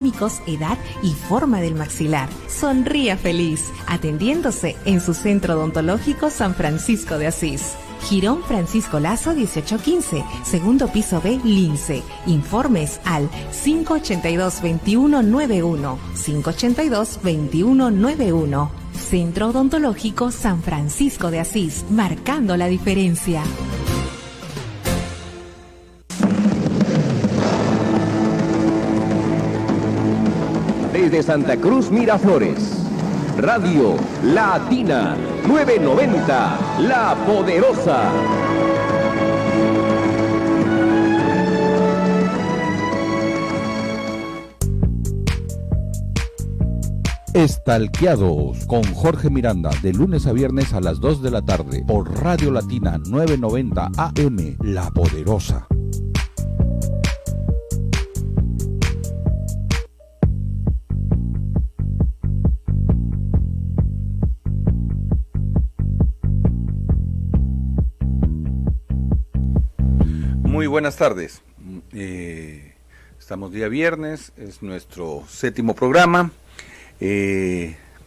edad y forma del maxilar. Sonría feliz, atendiéndose en su centro odontológico San Francisco de Asís. Girón Francisco Lazo 1815, segundo piso B, Lince. Informes al 582-2191, 582-2191. Centro Odontológico San Francisco de Asís, marcando la diferencia. Desde Santa Cruz, Miraflores, Radio Latina 990, La Poderosa. Estalqueados con Jorge Miranda, de lunes a viernes a las 2 de la tarde por Radio Latina 990 AM, La Poderosa. Muy buenas tardes. Estamos día viernes, es nuestro 7º programa.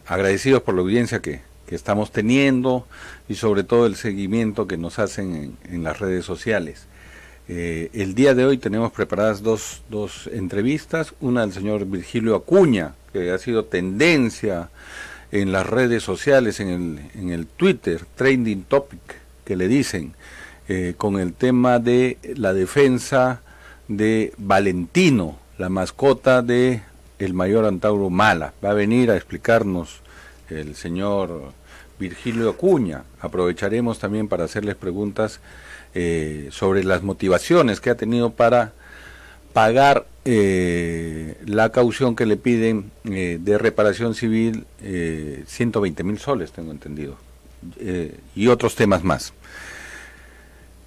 Agradecidos por la audiencia que estamos teniendo y sobre todo el seguimiento que nos hacen en las redes sociales. El día de hoy tenemos preparadas dos entrevistas, una del señor Virgilio Acuña, que ha sido tendencia en las redes sociales, en el Twitter, trending topic, que le dicen, con el tema de la defensa de Valentino, la mascota de el mayor Antauro Mala. Va a venir a explicarnos el señor Virgilio Acuña. Aprovecharemos también para hacerles preguntas sobre las motivaciones que ha tenido para pagar la caución que le piden de reparación civil, 120.000 soles, tengo entendido, y otros temas más.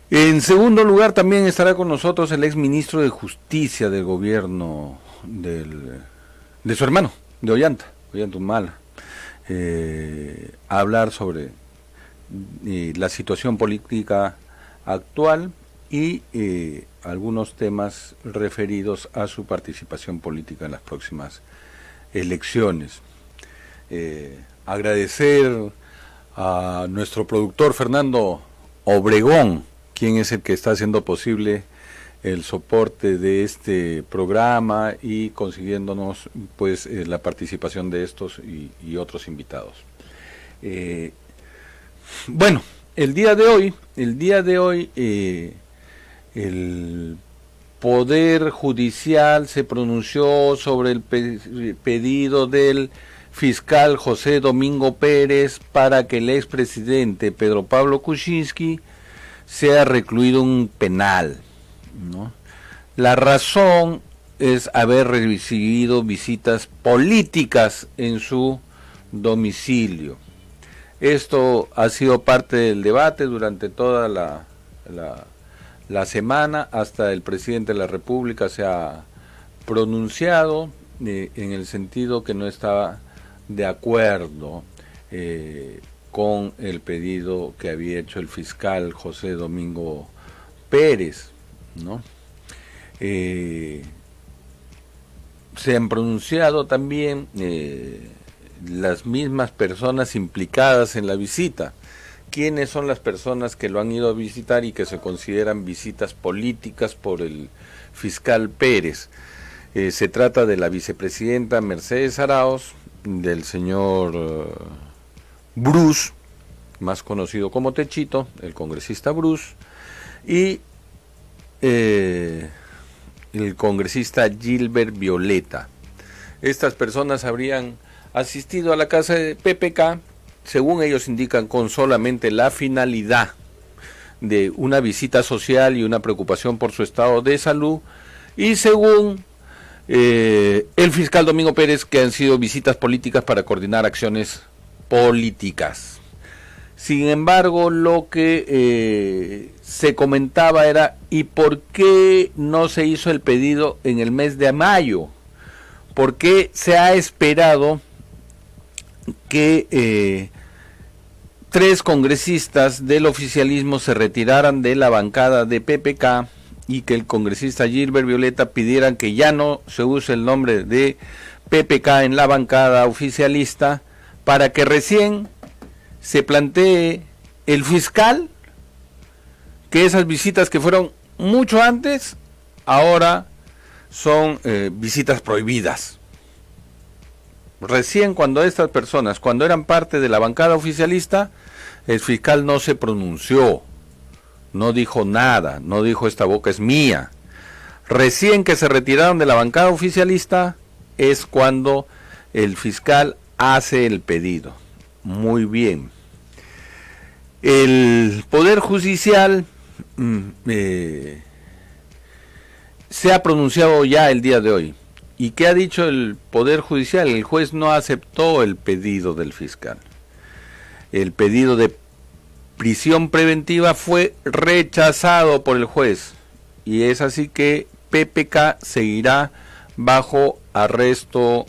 En segundo lugar, también estará con nosotros el ex ministro de Justicia del gobierno de su hermano, de Ollanta Humala, a hablar sobre la situación política actual y algunos temas referidos a su participación política en las próximas elecciones. Agradecer a nuestro productor Fernando Obregón, quien es el que está haciendo posible el soporte de este programa y consiguiéndonos pues la participación de estos y otros invitados. Bueno, el día de hoy el Poder Judicial se pronunció sobre el pedido del fiscal José Domingo Pérez para que el expresidente Pedro Pablo Kuczynski sea recluido en un penal, ¿no? La razón es haber recibido visitas políticas en su domicilio. Esto ha sido parte del debate durante toda la semana, hasta el presidente de la República se ha pronunciado en el sentido que no estaba de acuerdo con el pedido que había hecho el fiscal José Domingo Pérez, ¿no? Se han pronunciado también las mismas personas implicadas en la visita. ¿Quiénes son las personas que lo han ido a visitar y que se consideran visitas políticas por el fiscal Pérez? Se trata de la vicepresidenta Mercedes Arauz, del señor Bruce, más conocido como Techito, el congresista Bruce, y el congresista Gilbert Violeta. Estas personas habrían asistido a la casa de PPK, según ellos indican, con solamente la finalidad de una visita social y una preocupación por su estado de salud, y según el fiscal Domingo Pérez, que han sido visitas políticas para coordinar acciones políticas. Sin embargo, lo que se comentaba era, ¿y por qué no se hizo el pedido en el mes de mayo? ¿Por qué se ha esperado que 3 congresistas del oficialismo se retiraran de la bancada de PPK y que el congresista Gilbert Violeta pidieran que ya no se use el nombre de PPK en la bancada oficialista para que recién se plantee el fiscal que esas visitas que fueron mucho antes ahora son visitas prohibidas. Recién cuando estas personas, cuando eran parte de la bancada oficialista, el fiscal no se pronunció, no dijo nada, no dijo esta boca es mía. Recién que se retiraron de la bancada oficialista es cuando el fiscal hace el pedido. Muy bien. El Poder Judicial se ha pronunciado ya el día de hoy. ¿Y qué ha dicho el Poder Judicial? El juez no aceptó el pedido del fiscal. El pedido de prisión preventiva fue rechazado por el juez. Y es así que PPK seguirá bajo arresto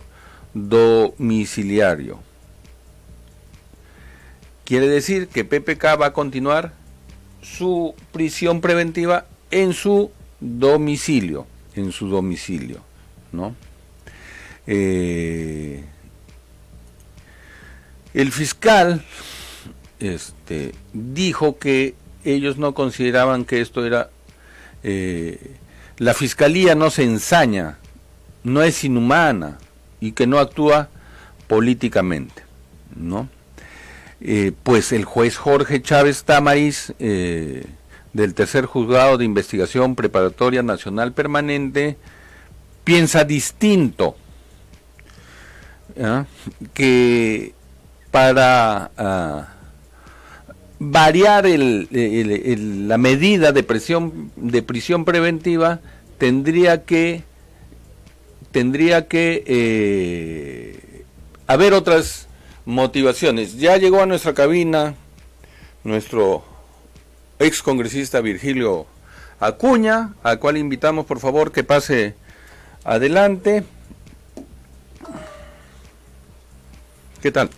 domiciliario. Quiere decir que PPK va a continuar su prisión preventiva en su domicilio, ¿no? El fiscal dijo que ellos no consideraban que esto era la fiscalía no se ensaña, no es inhumana y que no actúa políticamente, ¿no? Pues el juez Jorge Chávez Tamariz del tercer juzgado de investigación preparatoria nacional permanente piensa distinto, que para variar la medida de prisión preventiva tendría que haber otras motivaciones. Ya llegó a nuestra cabina nuestro ex congresista Virgilio Acuña, al cual invitamos por favor que pase adelante. ¿Qué tal?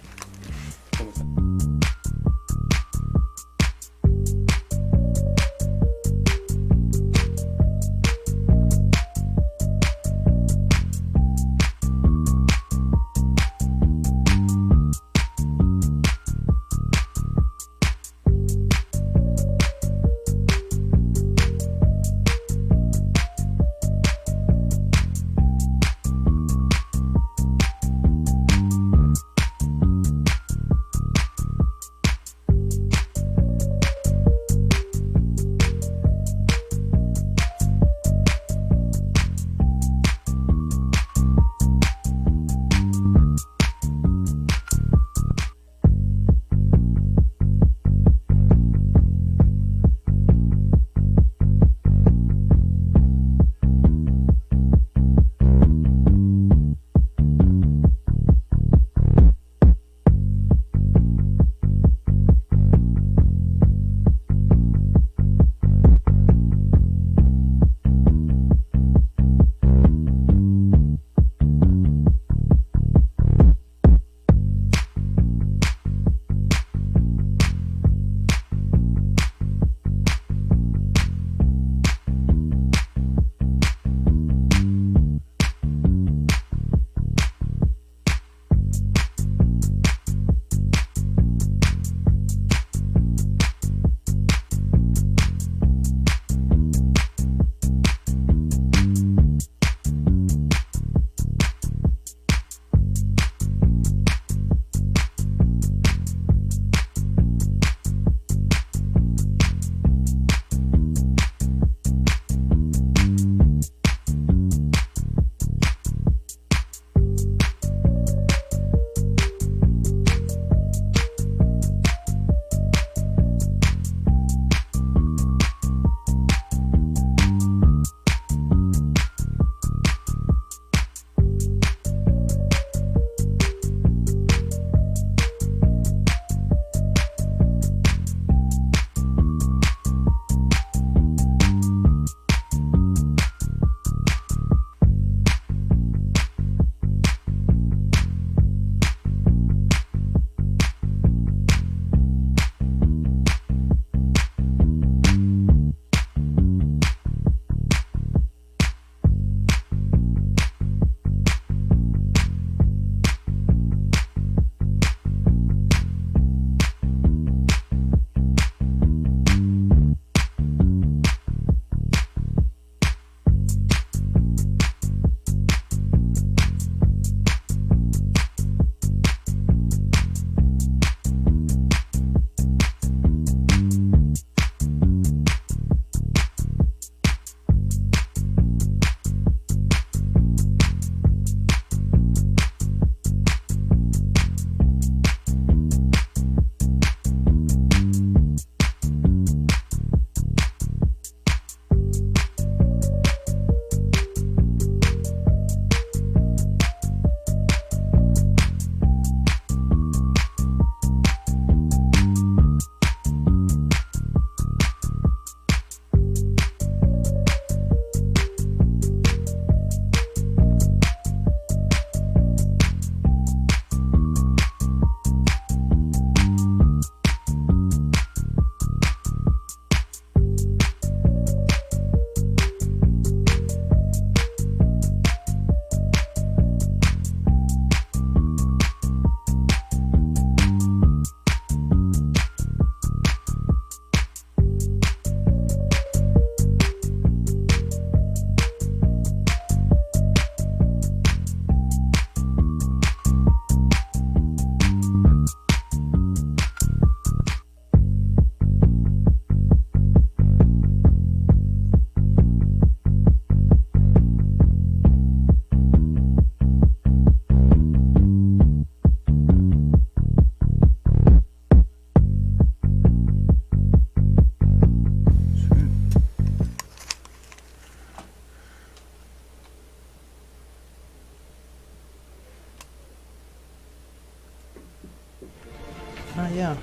Ya.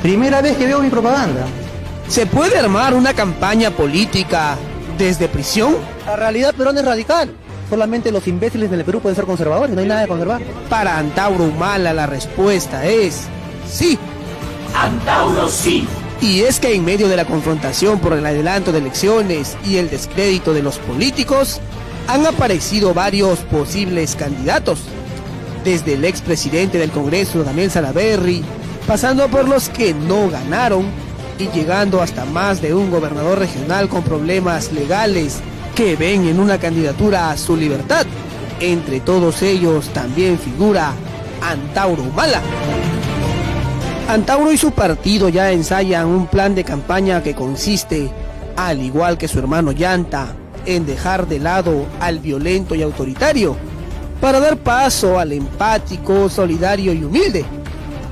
Primera vez que veo mi propaganda. ¿Se puede armar una campaña política desde prisión? La realidad peruana es radical. Solamente los imbéciles del Perú pueden ser conservadores, no hay nada de conservar. Para Antauro Humala la respuesta es sí. Antauro sí. Y es que en medio de la confrontación por el adelanto de elecciones y el descrédito de los políticos, han aparecido varios posibles candidatos. Desde el expresidente del Congreso, Daniel Salaverry, pasando por los que no ganaron y llegando hasta más de un gobernador regional con problemas legales que ven en una candidatura a su libertad. Entre todos ellos también figura Antauro Humala. Antauro y su partido ya ensayan un plan de campaña que consiste, al igual que su hermano Llanta, en dejar de lado al violento y autoritario para dar paso al empático, solidario y humilde.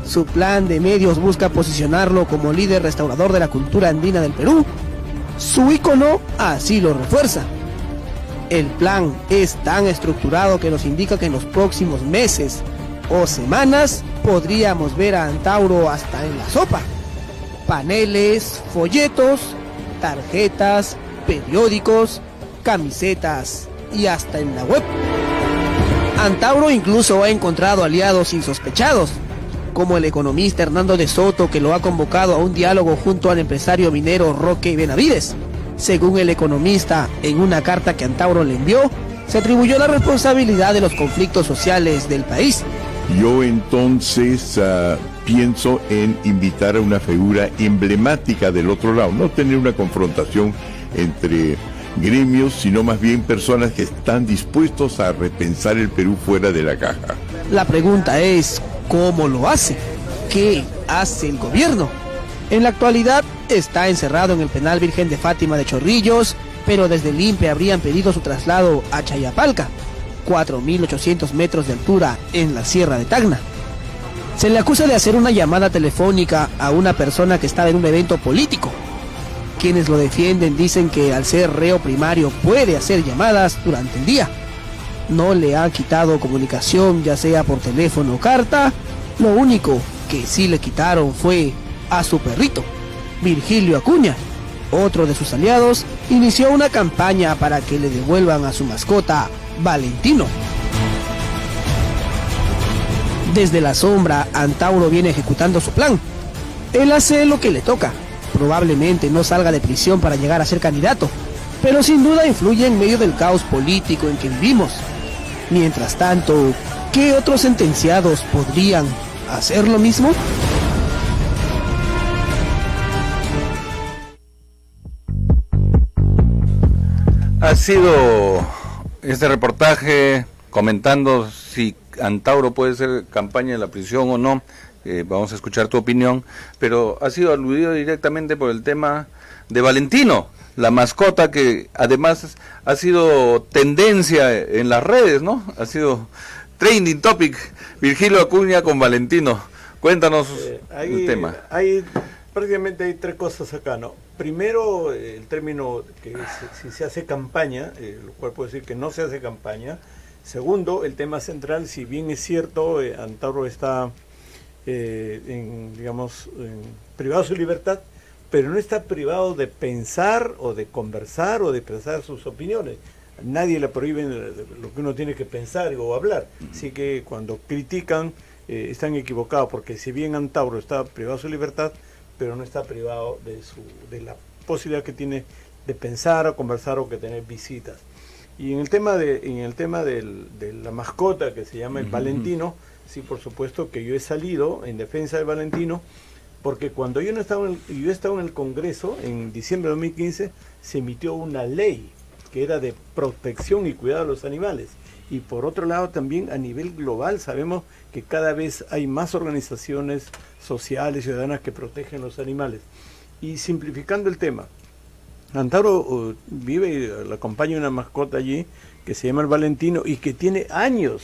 Su plan de medios busca posicionarlo como líder restaurador de la cultura andina del Perú. Su ícono así lo refuerza. El plan es tan estructurado que nos indica que en los próximos meses o semanas podríamos ver a Antauro hasta en la sopa. Paneles, folletos, tarjetas, periódicos, camisetas y hasta en la web. Antauro incluso ha encontrado aliados insospechados, como el economista Hernando de Soto, que lo ha convocado a un diálogo junto al empresario minero Roque Benavides. Según el economista, en una carta que Antauro le envió, se atribuyó la responsabilidad de los conflictos sociales del país. Yo entonces pienso en invitar a una figura emblemática del otro lado, no tener una confrontación entre gremios, sino más bien personas que están dispuestos a repensar el Perú fuera de la caja. La pregunta es, ¿cómo lo hace? ¿Qué hace el gobierno? En la actualidad está encerrado en el penal Virgen de Fátima de Chorrillos, pero desde el INPE habrían pedido su traslado a Chayapalca, 4.800 metros de altura en la Sierra de Tacna. Se le acusa de hacer una llamada telefónica a una persona que estaba en un evento político. Quienes lo defienden dicen que al ser reo primario puede hacer llamadas durante el día. No le han quitado comunicación, ya sea por teléfono o carta. Lo único que sí le quitaron fue a su perrito. Virgilio Acuña, otro de sus aliados, inició una campaña para que le devuelvan a su mascota, Valentino. Desde la sombra, Antauro viene ejecutando su plan. Él hace lo que le toca. Probablemente no salga de prisión para llegar a ser candidato, pero sin duda influye en medio del caos político en que vivimos. Mientras tanto, ¿qué otros sentenciados podrían hacer lo mismo? Ha sido este reportaje comentando si Antauro puede ser campaña en la prisión o no. Vamos a escuchar tu opinión, pero ha sido aludido directamente por el tema de Valentino, la mascota que además ha sido tendencia en las redes, ¿no? Ha sido trending topic, Virgilio Acuña con Valentino. Cuéntanos el tema. Prácticamente hay tres cosas acá, ¿no? Primero, el término que si se hace campaña, lo cual puede decir que no se hace campaña. Segundo, el tema central, si bien es cierto, Antauro está privado de su libertad, pero no está privado de pensar o de conversar o de expresar sus opiniones. Nadie le prohíbe lo que uno tiene que pensar o hablar. Así que cuando critican, están equivocados, porque si bien Antauro está privado de su libertad, pero no está privado de la posibilidad que tiene de pensar o conversar o que tener visitas. Y en el tema de la mascota que se llama el Valentino, sí, por supuesto que yo he salido en defensa de Valentino, porque cuando yo estaba en el Congreso, en diciembre de 2015, se emitió una ley que era de protección y cuidado de los animales. Y por otro lado también a nivel global sabemos que cada vez hay más organizaciones sociales, ciudadanas que protegen los animales. Y simplificando el tema, Antauro vive y le acompaña una mascota allí que se llama el Valentino y que tiene años,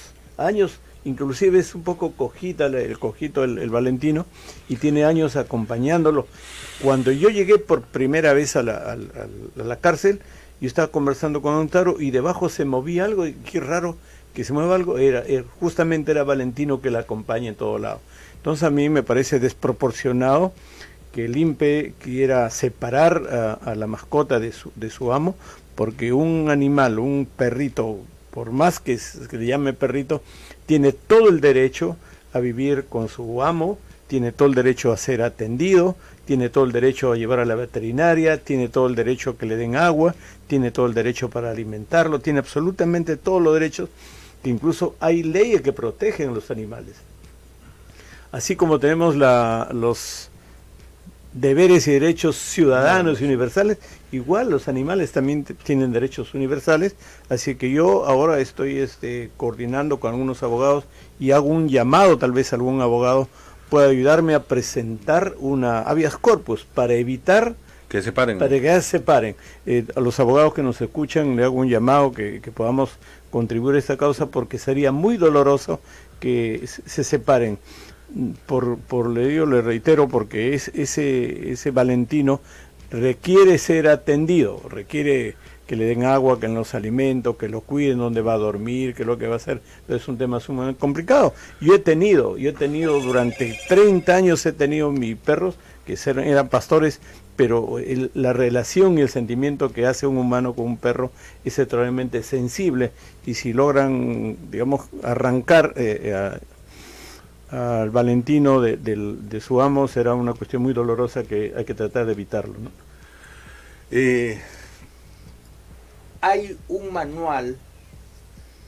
inclusive es un poco cojito el Valentino, y tiene años acompañándolo. Cuando yo llegué por primera vez a la cárcel, yo estaba conversando con Antauro y debajo se movía algo, y qué raro, que se mueva algo, justamente era Valentino que la acompaña en todo lado. Entonces a mí me parece desproporcionado que el INPE quiera separar a la mascota de su amo, porque un animal, un perrito, por más que le llame perrito, tiene todo el derecho a vivir con su amo, tiene todo el derecho a ser atendido, tiene todo el derecho a llevar a la veterinaria, tiene todo el derecho a que le den agua, tiene todo el derecho para alimentarlo, tiene absolutamente todos los derechos, que incluso hay leyes que protegen a los animales. Así como tenemos los deberes y derechos ciudadanos y universales, igual los animales también tienen derechos universales, así que yo ahora estoy coordinando con algunos abogados y hago un llamado, tal vez algún abogado pueda ayudarme a presentar una habeas corpus para evitar que se separen. Para que se separen. A los abogados que nos escuchan le hago un llamado que podamos contribuir a esta causa, porque sería muy doloroso que se separen. Le reitero, porque ese Valentino requiere ser atendido, requiere que le den agua, que en los alimentos, que lo cuiden, dónde va a dormir, qué es lo que va a hacer. Es un tema sumamente complicado. Yo he tenido durante 30 años, he tenido mis perros, que eran pastores, pero la relación y el sentimiento que hace un humano con un perro es extremadamente sensible, y si logran, digamos, arrancar al Valentino de su amo, será una cuestión muy dolorosa que hay que tratar de evitarlo, ¿no? Hay un manual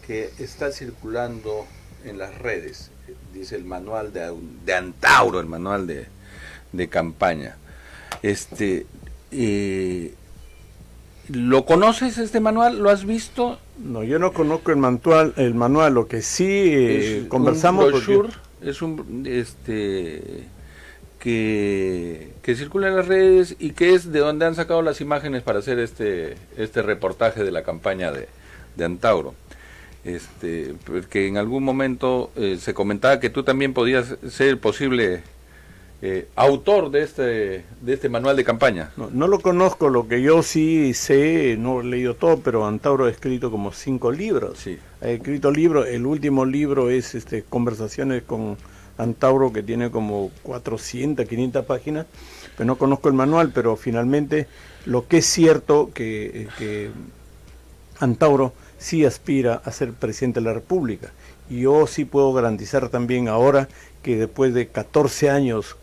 que está circulando en las redes, dice el manual de Antauro, el manual de campaña. ¿Lo conoces este manual? ¿Lo has visto? No, yo no conozco el manual, lo que sí conversamos. Un brochure, es un que circula en las redes y que es de donde han sacado las imágenes para hacer este reportaje de la campaña de Antauro. Porque en algún momento se comentaba que tú también podías ser posible autor de este manual de campaña. No lo conozco, lo que yo sí sé, no he leído todo, pero Antauro ha escrito como 5 libros. Sí. Ha escrito libros, el último libro es Conversaciones con Antauro, que tiene como 400, 500 páginas, pero no conozco el manual, pero finalmente lo que es cierto que Antauro sí aspira a ser presidente de la República, y yo sí puedo garantizar también ahora que después de 14 años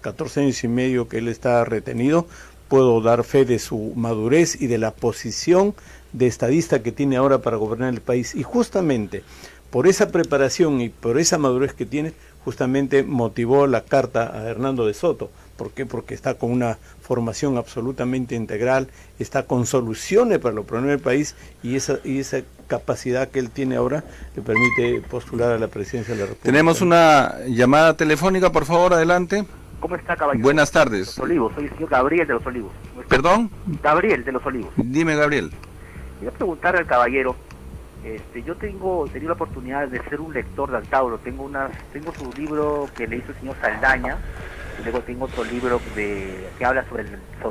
y medio que él está retenido, puedo dar fe de su madurez y de la posición de estadista que tiene ahora para gobernar el país, y justamente por esa preparación y por esa madurez que tiene, justamente motivó la carta a Hernando de Soto. ¿Por qué? Porque está con una formación absolutamente integral, está con soluciones para los problemas del país, y esa capacidad que él tiene ahora le permite postular a la presidencia de la República. Tenemos una llamada telefónica, por favor, adelante. ¿Cómo está, caballero? Buenas tardes. Los Olivos, soy el señor Gabriel de Los Olivos. ¿Perdón? Gabriel de Los Olivos. Dime, Gabriel. Quería preguntar al caballero, yo he tenido la oportunidad de ser un lector de Antauro. Tengo su libro que le hizo el señor Saldaña, y luego tengo otro libro que habla sobre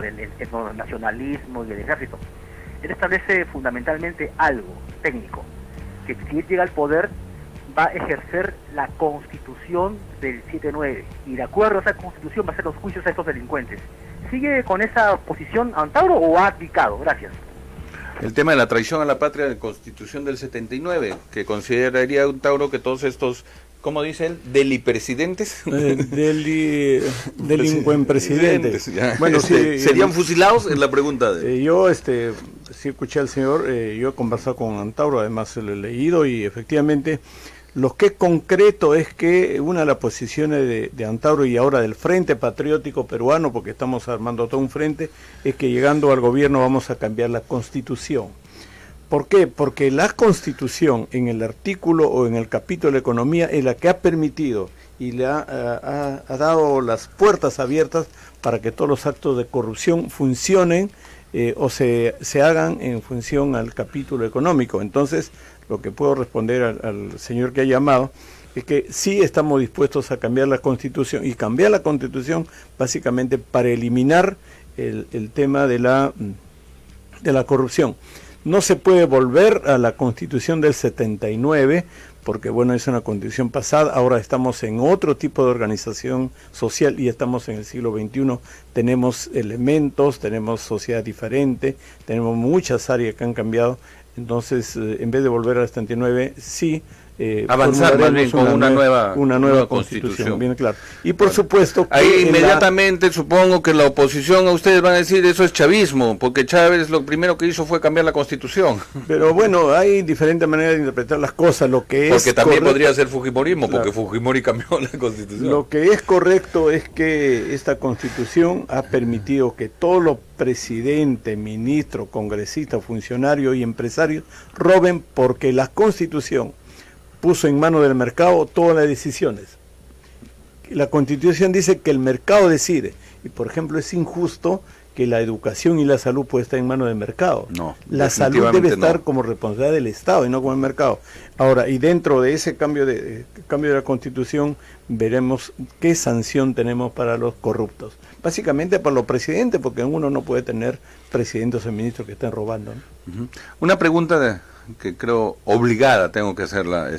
el nacionalismo y el ejército. Él establece fundamentalmente algo técnico, que si él llega al poder va a ejercer la Constitución del 7-9, y de acuerdo a esa Constitución va a hacer los juicios a estos delincuentes. ¿Sigue con esa posición Antauro o ha abdicado? Gracias. El tema de la traición a la patria de la Constitución del 79, que consideraría Antauro que todos estos, ¿cómo dice él? ¿Delipresidentes? Delincuenpresidentes. Bueno, ¿serían fusilados? Es la pregunta. Yo sí escuché al señor, yo he conversado con Antauro, además lo he leído, y efectivamente lo que es concreto es que una de las posiciones de Antauro y ahora del Frente Patriótico Peruano, porque estamos armando todo un frente, es que llegando al gobierno vamos a cambiar la Constitución. ¿Por qué? Porque la Constitución en el artículo o en el capítulo de economía es la que ha permitido y le ha dado las puertas abiertas para que todos los actos de corrupción funcionen o se hagan en función al capítulo económico. Entonces, lo que puedo responder al señor que ha llamado es que sí estamos dispuestos a cambiar la Constitución, y cambiar la Constitución básicamente para eliminar el tema de la corrupción. No se puede volver a la Constitución del 79, porque bueno, es una constitución pasada. Ahora estamos en otro tipo de organización social y estamos en el siglo XXI. Tenemos elementos, tenemos sociedad diferente, tenemos muchas áreas que han cambiado. Entonces, en vez de volver al 79, sí, avanzar más bien con una nueva constitución, bien claro. Y por supuesto que ahí inmediatamente supongo que la oposición a ustedes van a decir eso es chavismo, porque Chávez lo primero que hizo fue cambiar la constitución. Pero bueno, hay diferentes maneras de interpretar las cosas. Lo que es porque también podría ser fujimorismo, porque Fujimori cambió la constitución. Lo que es correcto es que esta constitución ha permitido que todos los presidentes, ministros, congresistas, funcionarios y empresarios roben, porque la constitución puso en manos del mercado todas las decisiones. La Constitución dice que el mercado decide, y por ejemplo es injusto que la educación y la salud pueda estar en manos del mercado. No, la salud debe estar como responsabilidad del Estado y no como el mercado. Ahora, y dentro de ese cambio de la Constitución, veremos qué sanción tenemos para los corruptos. Básicamente para los presidentes, porque uno no puede tener presidentes o ministros que estén robando, ¿no? Una pregunta que creo obligada tengo que hacerla,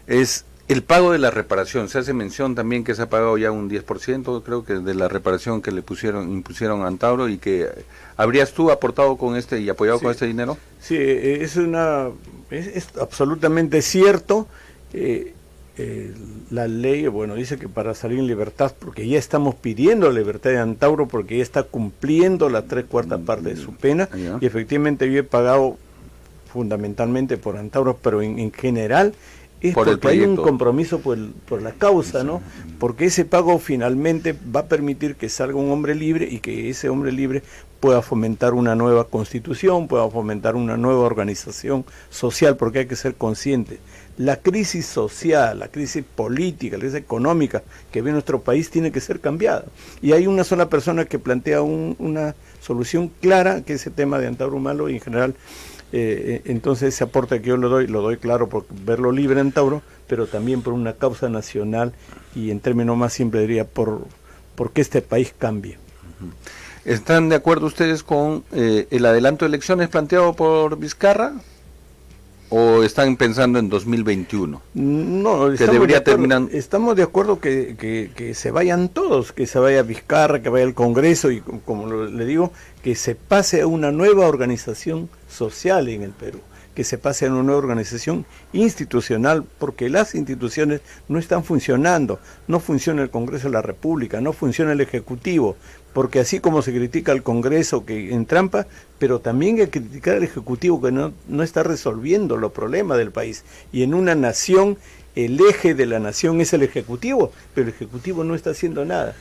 es el pago de la reparación. Se hace mención también que se ha pagado ya un 10%, creo que de la reparación que le impusieron a Antauro, y que ¿habrías tú aportado con y apoyado con este dinero? Sí, es absolutamente cierto. La ley, bueno, dice que para salir en libertad, porque ya estamos pidiendo la libertad de Antauro, porque ya está cumpliendo la 3/4 parte de su pena, y efectivamente yo he pagado fundamentalmente por Antauro, pero en general es porque hay un compromiso por la causa, ¿no? Porque ese pago finalmente va a permitir que salga un hombre libre, y que ese hombre libre pueda fomentar una nueva constitución, pueda fomentar una nueva organización social, porque hay que ser consciente. La crisis social, la crisis política, la crisis económica que vive nuestro país tiene que ser cambiada. Y hay una sola persona que plantea una solución clara, que es el tema de Antauro Humala, y en general, entonces ese aporte que yo lo doy claro por verlo libre Antauro, pero también por una causa nacional, y en términos más simples diría, por que este país cambie. ¿Están de acuerdo ustedes con el adelanto de elecciones planteado por Vizcarra? ¿O están pensando en 2021? No, estamos de acuerdo que se vayan todos, que se vaya Vizcarra, que vaya el Congreso, y como le digo, que se pase a una nueva organización social en el Perú, que se pase a una nueva organización institucional, porque las instituciones no están funcionando. No funciona el Congreso de la República, no funciona el Ejecutivo, porque así como se critica al Congreso que en trampa, pero también hay que criticar al Ejecutivo que no está resolviendo los problemas del país. Y en una nación, el eje de la nación es el Ejecutivo, pero el Ejecutivo no está haciendo nada.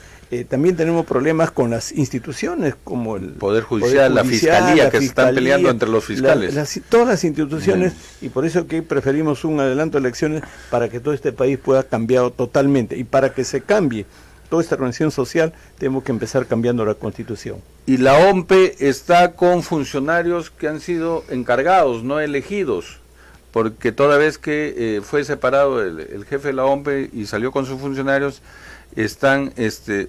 También tenemos problemas con las instituciones, como el Poder Judicial, la Fiscalía, que se están peleando entre los fiscales. Todas las instituciones, y por eso que preferimos un adelanto de elecciones, para que todo este país pueda cambiar totalmente. Y para que se cambie toda esta organización social, tenemos que empezar cambiando la Constitución. Y la OMPE está con funcionarios que han sido encargados, no elegidos, porque toda vez que fue separado el jefe de la OMPE y salió con sus funcionarios, están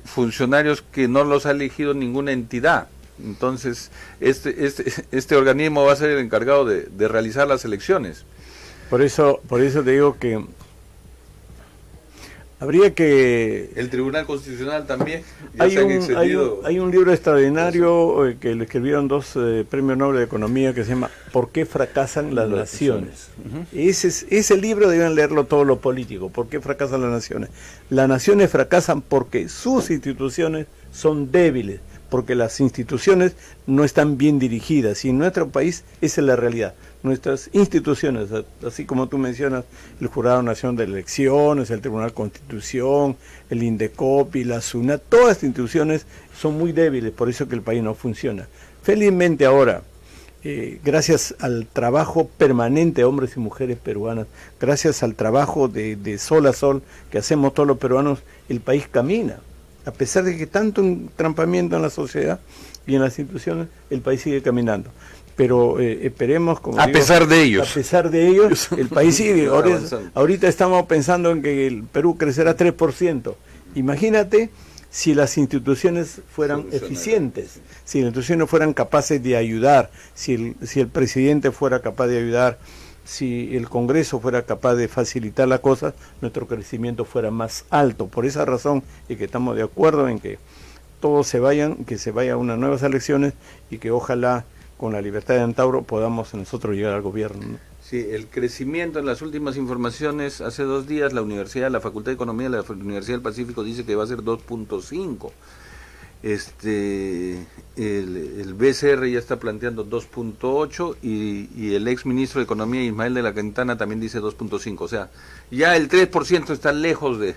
funcionarios que no los ha elegido ninguna entidad. Entonces, este organismo va a ser el encargado de realizar las elecciones. Por eso te digo que habría que... El Tribunal Constitucional también. Hay un libro extraordinario que le escribieron dos premios Nobel de Economía, que se llama ¿Por qué fracasan las naciones? Ese libro deben leerlo todos los políticos. ¿Por qué fracasan las naciones? Las naciones fracasan porque sus instituciones son débiles, porque las instituciones no están bien dirigidas, y en nuestro país esa es la realidad. Nuestras instituciones, así como tú mencionas, el Jurado Nacional de Elecciones, el Tribunal Constitución, el INDECOPI, la SUNAT, todas las instituciones son muy débiles, por eso que el país no funciona. Felizmente ahora, gracias al trabajo permanente de hombres y mujeres peruanas, gracias al trabajo de sol a sol que hacemos todos los peruanos, el país camina. A pesar de que tanto entrampamiento en la sociedad y en las instituciones, el país sigue caminando. Pero esperemos, como a pesar de ellos, el país sigue. Ahorita estamos pensando en que el Perú crecerá 3%. Imagínate si las instituciones fueran eficientes, si las instituciones fueran capaces de ayudar, si el presidente fuera capaz de ayudar, si el Congreso fuera capaz de facilitar las cosas, nuestro crecimiento fuera más alto. Por esa razón, y que estamos de acuerdo en que todos se vayan, que se vayan a unas nuevas elecciones y que ojalá con la libertad de Antauro podamos nosotros llegar al gobierno, ¿no? Sí, el crecimiento en las últimas informaciones, hace 2 días la Facultad de Economía de la Universidad del Pacífico dice que va a ser 2.5. El BCR ya está planteando 2.8 y el ex ministro de Economía Ismael de la Quintana también dice 2.5, o sea, ya el 3% está lejos de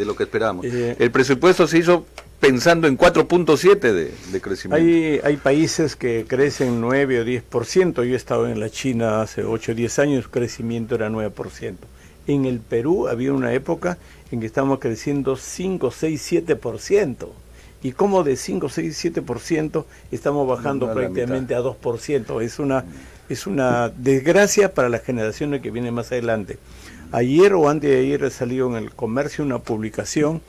lo que esperábamos. El presupuesto se hizo pensando en 4.7 de crecimiento. Hay países que crecen 9 o 10%, yo he estado en la China hace 8 o 10 años, el crecimiento era 9%. En el Perú había una época en que estábamos creciendo 5, 6, 7%. Y como de 5, 6, 7% estamos bajando prácticamente a 2%. Es una desgracia para las generaciones que vienen más adelante. Ayer o antes de ayer salió en el Comercio una publicación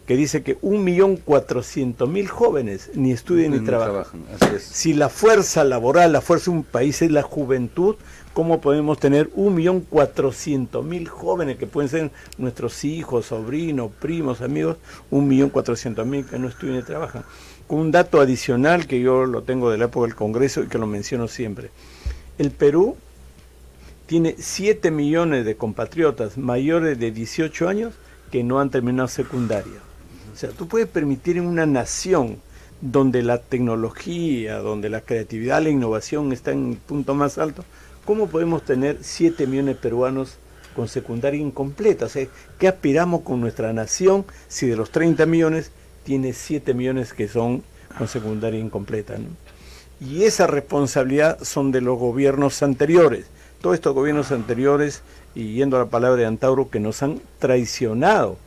que dice que 1.400.000 jóvenes ni estudian ni trabajan. Así es. Si la fuerza laboral, la fuerza de un país es la juventud, ¿cómo podemos tener 1.400.000 jóvenes que pueden ser nuestros hijos, sobrinos, primos, amigos? 1.400.000 que no estudian ni trabajan. Con un dato adicional que yo lo tengo de la época del Congreso y que lo menciono siempre. El Perú tiene 7 millones de compatriotas mayores de 18 años que no han terminado secundaria. O sea, tú puedes permitir en una nación donde la tecnología, donde la creatividad, la innovación está en el punto más alto, ¿cómo podemos tener 7 millones de peruanos con secundaria incompleta? O sea, ¿qué aspiramos con nuestra nación si de los 30 millones tiene 7 millones que son con secundaria incompleta, ¿no? Y esa responsabilidad son de los gobiernos anteriores. Todos estos gobiernos anteriores, y yendo a la palabra de Antauro, que nos han traicionado,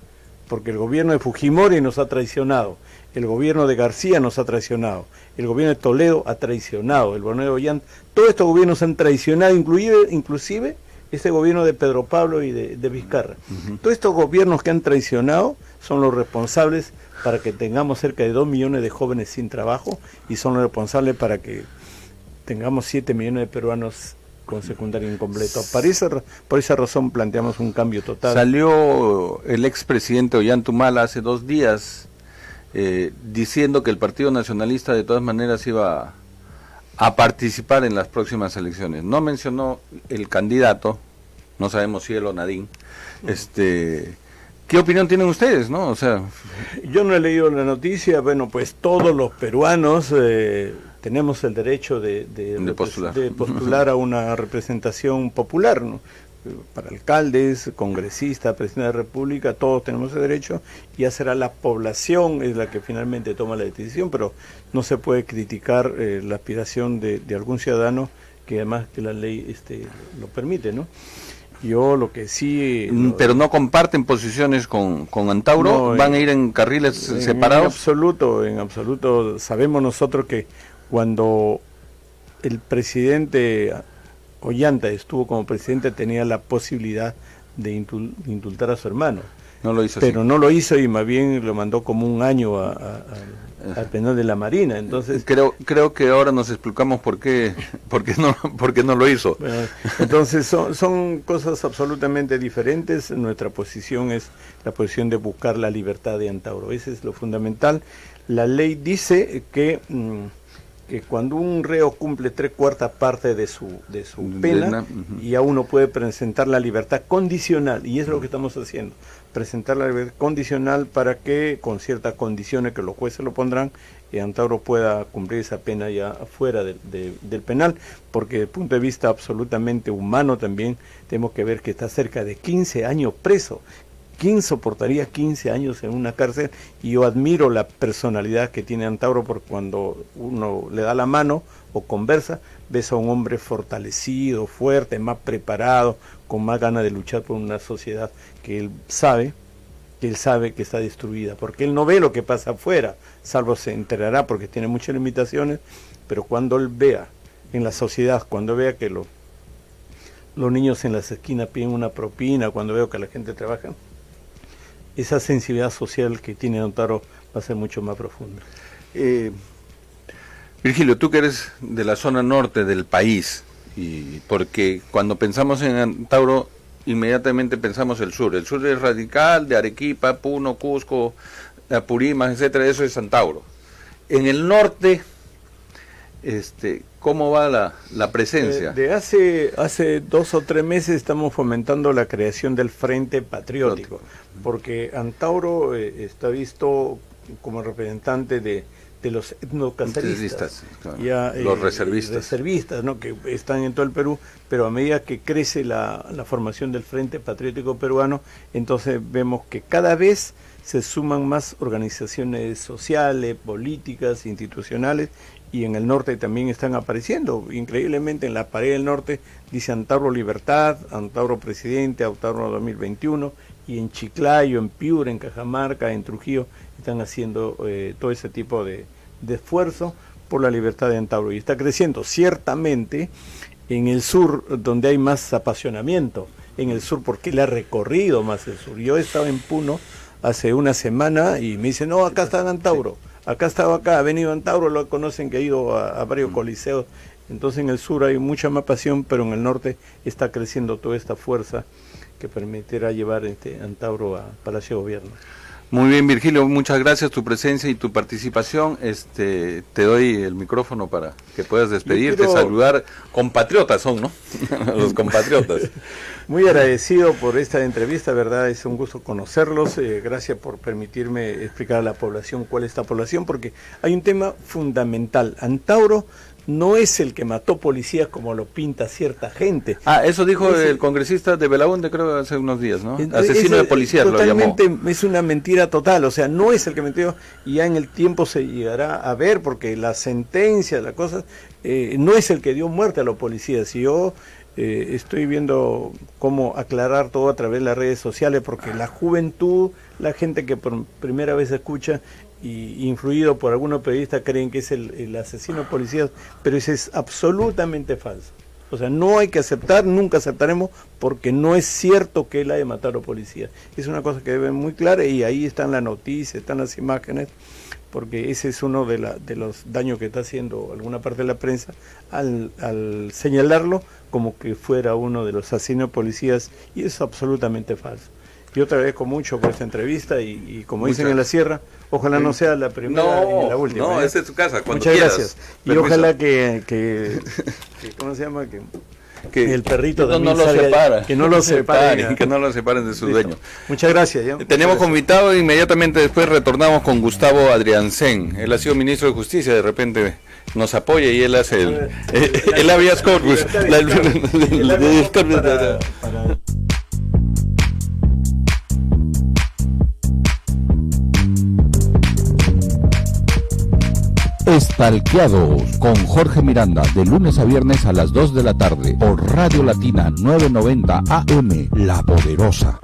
porque el gobierno de Fujimori nos ha traicionado, el gobierno de García nos ha traicionado, el gobierno de Toledo ha traicionado, el gobierno de Ollanta, todos estos gobiernos han traicionado, inclusive este gobierno de Pedro Pablo y de Vizcarra. Todos estos gobiernos que han traicionado son los responsables para que tengamos cerca de 2 millones de jóvenes sin trabajo y son los responsables para que tengamos 7 millones de peruanos con secundaria incompleta. Por esa razón planteamos un cambio total. Salió el expresidente Ollanta Humala hace 2 días diciendo que el Partido Nacionalista de todas maneras iba a participar en las próximas elecciones. No mencionó el candidato, no sabemos si él o Nadine. ¿Qué opinión tienen ustedes, no? O sea, yo no he leído la noticia. Bueno, pues todos los peruanos tenemos el derecho de postular a una representación popular, ¿no? Para alcaldes, congresistas, presidente de la República, todos tenemos ese derecho, y ya será la población es la que finalmente toma la decisión, pero no se puede criticar la aspiración de algún ciudadano que además que la ley lo permite, ¿no? Yo lo que sí... Pero no comparten posiciones con Antauro, ¿van a ir en carriles separados? En absoluto. Sabemos nosotros que cuando el presidente Ollanta estuvo como presidente tenía la posibilidad de indultar a su hermano. No lo hizo. Pero así no lo hizo y más bien lo mandó como un año al penal de la Marina. Entonces creo que ahora nos explicamos por qué no lo hizo. Entonces son cosas absolutamente diferentes. Nuestra posición es la posición de buscar la libertad de Antauro. Ese es lo fundamental. La ley dice que cuando un reo cumple 3/4 parte de su pena, ya uno puede presentar la libertad condicional, y es lo que estamos haciendo, presentar la libertad condicional para que, con ciertas condiciones que los jueces lo pondrán, Antauro pueda cumplir esa pena ya fuera del penal, porque desde el punto de vista absolutamente humano también tenemos que ver que está cerca de 15 años preso. ¿Quién soportaría 15 años en una cárcel? Y yo admiro la personalidad que tiene Antauro, porque cuando uno le da la mano o conversa, ves a un hombre fortalecido, fuerte, más preparado, con más ganas de luchar por una sociedad que él sabe que está destruida, porque él no ve lo que pasa afuera, salvo se enterará porque tiene muchas limitaciones, pero cuando él vea en la sociedad, cuando vea que los niños en las esquinas piden una propina, cuando veo que la gente trabaja, esa sensibilidad social que tiene Antauro va a ser mucho más profunda. Virgilio, tú que eres de la zona norte del país, y porque cuando pensamos en Antauro, inmediatamente pensamos el sur. El sur es radical, de Arequipa, Puno, Cusco, Apurímac, etcétera, eso es Antauro. En el norte, ¿cómo va la presencia? De hace 2 o 3 meses estamos fomentando la creación del Frente Patriótico, porque Antauro está visto como representante de los etnocaceristas, claro. Los reservistas, ¿no? Que están en todo el Perú, pero a medida que crece la formación del Frente Patriótico Peruano, entonces vemos que cada vez se suman más organizaciones sociales, políticas, institucionales, y en el norte también están apareciendo. Increíblemente en la pared del norte dice Antauro Libertad, Antauro Presidente, Antauro 2021, y en Chiclayo, en Piura, en Cajamarca, en Trujillo, están haciendo todo ese tipo de esfuerzo por la libertad de Antauro. Y está creciendo ciertamente en el sur, donde hay más apasionamiento, en el sur, porque él ha recorrido más el sur. Yo estaba en Puno hace una semana y me dicen, no, acá está Antauro, ha venido Antauro, lo conocen, que ha ido a varios coliseos. Entonces en el sur hay mucha más pasión, pero en el norte está creciendo toda esta fuerza que permitirá llevar Antauro a Palacio de Gobierno. Muy bien, Virgilio, muchas gracias tu presencia y tu participación. Te doy el micrófono para que puedas despedirte, saludar. Compatriotas son, ¿no? Los compatriotas. Muy agradecido por esta entrevista, verdad, es un gusto conocerlos. Gracias por permitirme explicar a la población cuál es esta población, porque hay un tema fundamental. Antauro no es el que mató policías como lo pinta cierta gente. Eso dijo el congresista de Belaúnde, creo, hace unos días, ¿no? Asesino de policías lo llamó. Totalmente, es una mentira total, o sea, no es el que metió, y ya en el tiempo se llegará a ver, porque la sentencia, la cosa, no es el que dio muerte a los policías. Y yo estoy viendo cómo aclarar todo a través de las redes sociales, porque la juventud, la gente que por primera vez escucha, y influido por algunos periodistas, creen que es el asesino de policías, pero eso es absolutamente falso. O sea, no hay que aceptar, nunca aceptaremos, porque no es cierto que él haya matado a los policías. Es una cosa que debe ser muy clara, y ahí están las noticias, están las imágenes, porque ese es uno de los daños que está haciendo alguna parte de la prensa al señalarlo como que fuera uno de los asesinos de policías, y es absolutamente falso. Yo te agradezco mucho por esta entrevista, y como dicen en la sierra, ojalá no sea la primera ni la última. No, esta es tu casa, cuando muchas quieras. Gracias. Y ojalá que ¿cómo se llama? Que el perrito no lo separa, que no lo separen, que no lo separen de su dueño. Muchas gracias. ¿Ya? Tenemos como invitado, inmediatamente después retornamos con Gustavo Adriancén. Él ha sido ministro de Justicia, de repente nos apoya y él hace el habeas corpus. Estalqueados con Jorge Miranda, de lunes a viernes a las 2 de la tarde por Radio Latina 990 AM, La Poderosa.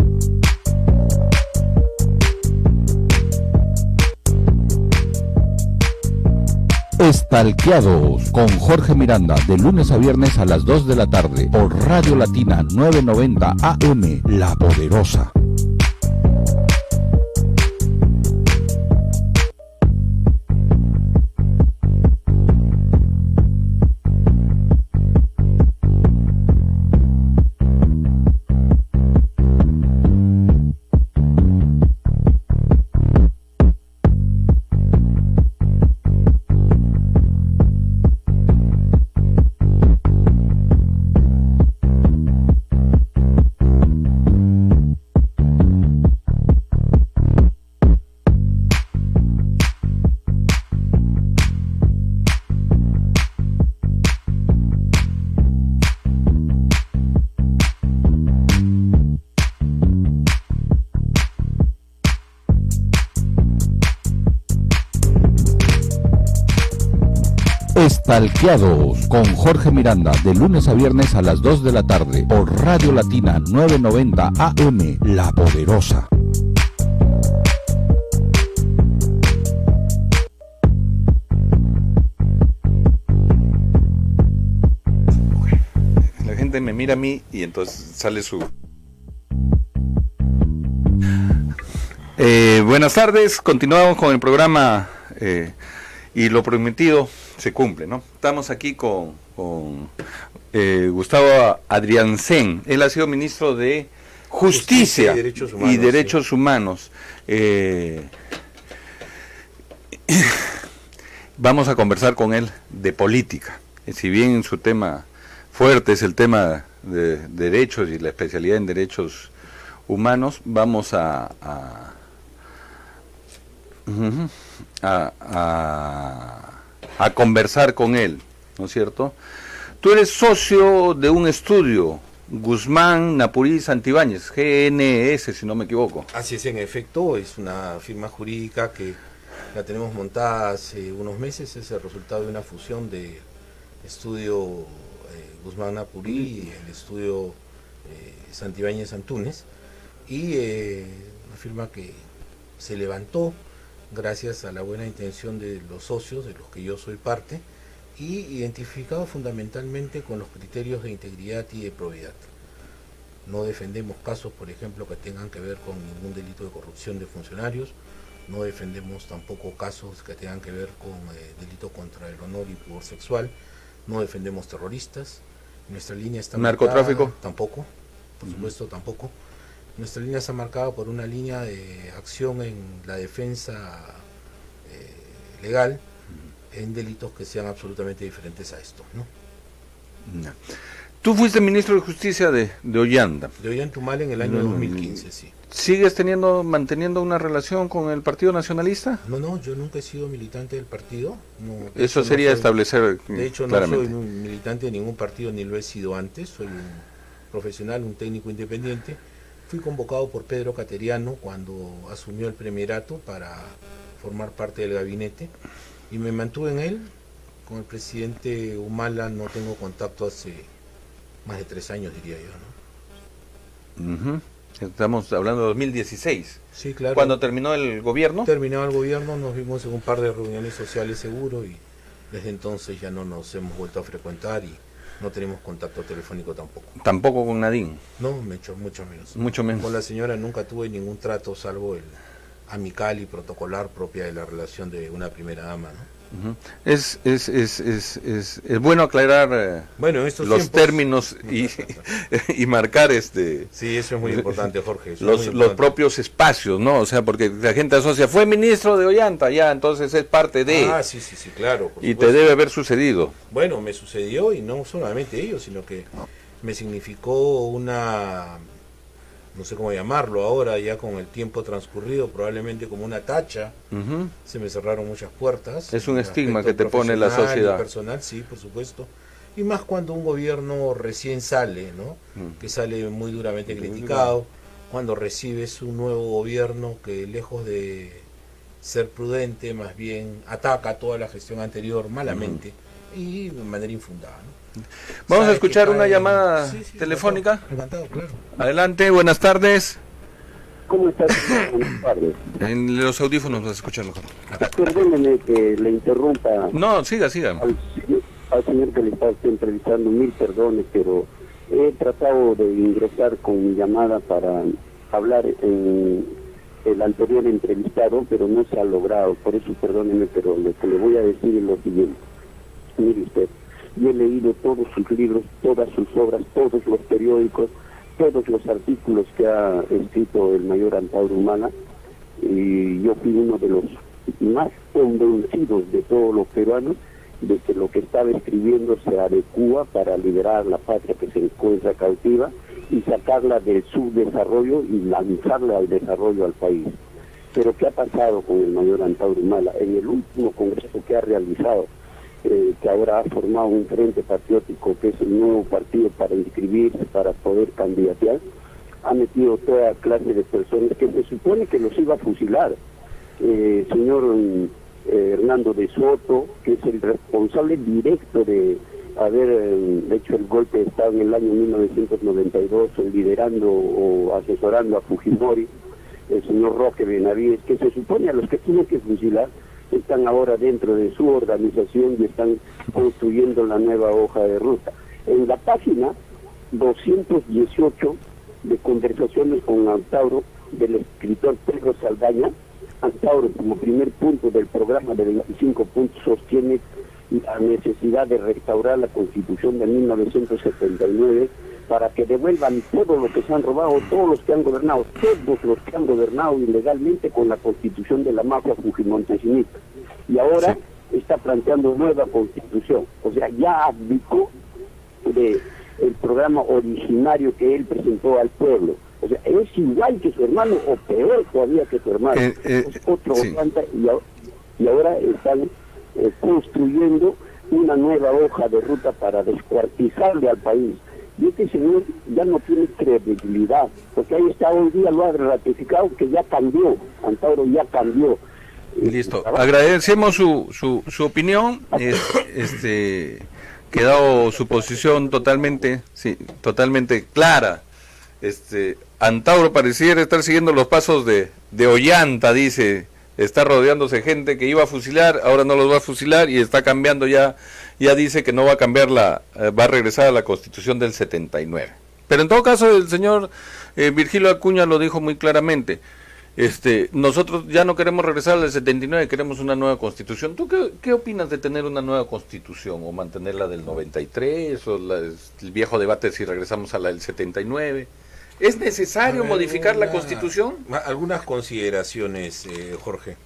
Estalqueados con Jorge Miranda, de lunes a viernes a las 2 de la tarde por Radio Latina 990 AM, La Poderosa. Estalqueados con Jorge Miranda, de lunes a viernes a las 2 de la tarde por Radio Latina 990 AM, La Poderosa. La gente me mira a mí y entonces sale su... Buenas tardes, continuamos con el programa y lo prometido se cumple, ¿no? Estamos aquí con Gustavo Adriancén. Él ha sido ministro de Justicia y Derechos Humanos. Vamos a conversar con él de política. Si bien su tema fuerte es el tema de derechos y la especialidad en derechos humanos, vamos a conversar con él, ¿no es cierto? Tú eres socio de un estudio, Guzmán, Napurí, Santibáñez, GNS, si no me equivoco. Así es, en efecto, es una firma jurídica que la tenemos montada hace unos meses, es el resultado de una fusión de estudio Guzmán Napurí y el estudio Santibáñez Antúnez, y una firma que se levantó gracias a la buena intención de los socios, de los que yo soy parte, y identificado fundamentalmente con los criterios de integridad y de probidad. No defendemos casos, por ejemplo, que tengan que ver con ningún delito de corrupción de funcionarios, no defendemos tampoco casos que tengan que ver con delito contra el honor y pudor sexual, no defendemos terroristas, nuestra línea está narcotráfico marcada, tampoco, por supuesto tampoco. Nuestra línea está marcada por una línea de acción en la defensa legal en delitos que sean absolutamente diferentes a estos, ¿no? No. Tú fuiste ministro de Justicia de Ollanta. De Ollantaytamala en el año 2015, sí. ¿Sigues manteniendo una relación con el Partido Nacionalista? No, yo nunca he sido militante del partido. No, eso sería establecer claramente. De hecho, no soy un militante de ningún partido, ni lo he sido antes. Soy un profesional, un técnico independiente. Fui convocado por Pedro Cateriano cuando asumió el premierato para formar parte del gabinete y me mantuve en él. Con el presidente Humala no tengo contacto hace más de 3 años, diría yo, ¿no? Estamos hablando de 2016. Sí, claro. ¿Cuándo terminó el gobierno? Terminó el gobierno, nos vimos en un par de reuniones sociales seguro y desde entonces ya no nos hemos vuelto a frecuentar y no tenemos contacto telefónico tampoco. ¿Tampoco con Nadine? No, mucho menos. Mucho menos. Con la señora nunca tuve ningún trato salvo el amical y protocolar propia de la relación de una primera dama, ¿no? Es bueno aclarar los tiempos, términos y marcar sí, eso es muy importante, Jorge, los propios espacios, ¿no? O sea, porque la gente asocia, fue ministro de Ollanta, ya, entonces es parte de... sí, claro. Y supuesto. Te debe haber sucedido. Bueno, me sucedió y no solamente ello, sino que me significó una... no sé cómo llamarlo ahora, ya con el tiempo transcurrido, probablemente como una tacha, se me cerraron muchas puertas. Es un estigma que te pone la sociedad. Personal, sí, por supuesto. Y más cuando un gobierno recién sale, ¿no? Que sale muy duramente criticado, cuando recibes un nuevo gobierno que lejos de ser prudente, más bien ataca toda la gestión anterior malamente y de manera infundada, ¿no? Vamos a escuchar una llamada telefónica. Levantado, claro. Adelante, buenas tardes. ¿Cómo estás? Buenas tardes. En los audífonos vas a escuchar mejor. Perdóneme que le interrumpa. No, siga. Al señor que le está entrevistando, mil perdones, pero he tratado de ingresar con mi llamada para hablar en el anterior entrevistado, pero no se ha logrado. Por eso perdóneme, pero lo que le voy a decir es lo siguiente. Mire usted. Yo he leído todos sus libros, todas sus obras, todos los periódicos, todos los artículos que ha escrito el mayor Antauro Humala, y yo fui uno de los más convencidos de todos los peruanos de que lo que estaba escribiendo se adecúa para liberar la patria que se encuentra cautiva y sacarla del subdesarrollo y lanzarla al desarrollo al país. Pero ¿qué ha pasado con el mayor Antauro Humala? En el último congreso que ha realizado, que ahora ha formado un frente patriótico que es el nuevo partido para inscribirse, para poder candidatear, ha metido toda clase de personas que se supone que los iba a fusilar. Señor Hernando de Soto, que es el responsable directo de haber hecho el golpe de Estado en el año 1992, liderando o asesorando a Fujimori, el señor Roque Benavides, que se supone a los que tienen que fusilar, están ahora dentro de su organización y están construyendo la nueva hoja de ruta. En la página 218 de Conversaciones con Antauro, del escritor Pedro Saldaña, Antauro, como primer punto del programa de 25 puntos, sostiene la necesidad de restaurar la Constitución de 1979 para que devuelvan todo lo que se han robado, todos los que han gobernado ilegalmente con la Constitución de la mafia fujimontesista. Y ahora está planteando nueva Constitución. O sea, ya abdicó del programa originario que él presentó al pueblo. O sea, es igual que su hermano o peor todavía que su hermano. Es otro planta y ahora están construyendo una nueva hoja de ruta para descuartizarle al país. Y este señor ya no tiene credibilidad, porque ahí está, hoy día lo ha ratificado que ya cambió, Antauro ya cambió. Listo, agradecemos su opinión, quedado su posición totalmente clara. Antauro pareciera estar siguiendo los pasos de Ollanta, dice, está rodeándose gente que iba a fusilar, ahora no los va a fusilar y está cambiando ya dice que no va a cambiar va a regresar a la Constitución del 79. Pero en todo caso el señor Virgilio Acuña lo dijo muy claramente. Nosotros ya no queremos regresar al 79, queremos una nueva Constitución. ¿Tú qué opinas de tener una nueva Constitución o mantenerla del 93 o el viejo debate si regresamos a la del 79? ¿Es necesario modificar la Constitución? Algunas consideraciones, Jorge.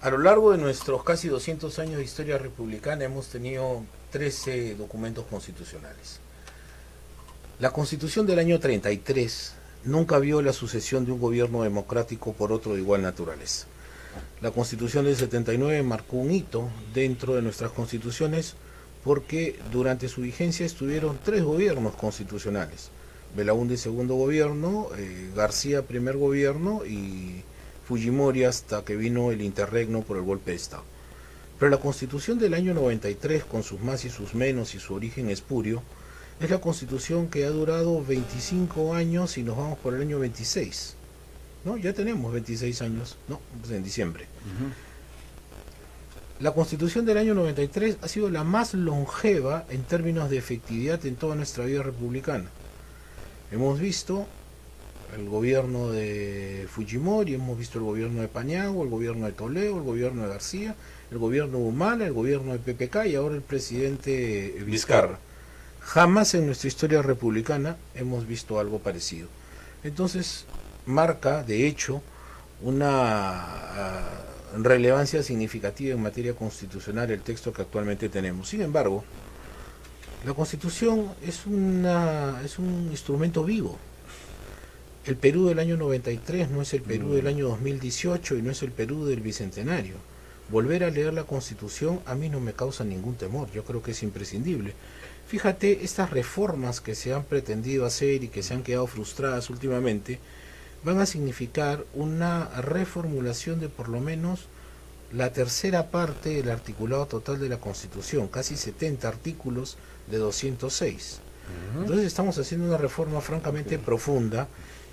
A lo largo de nuestros casi 200 años de historia republicana hemos tenido 13 documentos constitucionales. La Constitución del año 33 nunca vio la sucesión de un gobierno democrático por otro de igual naturaleza. La Constitución del 79 marcó un hito dentro de nuestras constituciones porque durante su vigencia estuvieron 3 gobiernos constitucionales. Belaúnde segundo gobierno, García primer gobierno y Fujimori hasta que vino el interregno por el golpe de Estado. Pero la Constitución del año 93, con sus más y sus menos y su origen espurio, es la Constitución que ha durado 25 años y nos vamos por el año 26. ¿No? Ya tenemos 26 años, ¿no? Pues en diciembre. La Constitución del año 93 ha sido la más longeva en términos de efectividad en toda nuestra vida republicana. Hemos visto el gobierno de Fujimori, hemos visto el gobierno de Paniagua, el gobierno de Toledo, el gobierno de García, el gobierno de Humala, el gobierno de PPK y ahora el presidente Vizcarra. Jamás en nuestra historia republicana hemos visto algo parecido. Entonces marca, de hecho, una relevancia significativa en materia constitucional el texto que actualmente tenemos. Sin embargo, la Constitución es un instrumento vivo. El Perú del año 93 no es el Perú del año 2018 y no es el Perú del Bicentenario. Volver a leer la Constitución a mí no me causa ningún temor, yo creo que es imprescindible. Fíjate, estas reformas que se han pretendido hacer y que se han quedado frustradas últimamente, van a significar una reformulación de por lo menos la tercera parte del articulado total de la Constitución, casi 70 artículos de 206. Entonces estamos haciendo una reforma francamente profunda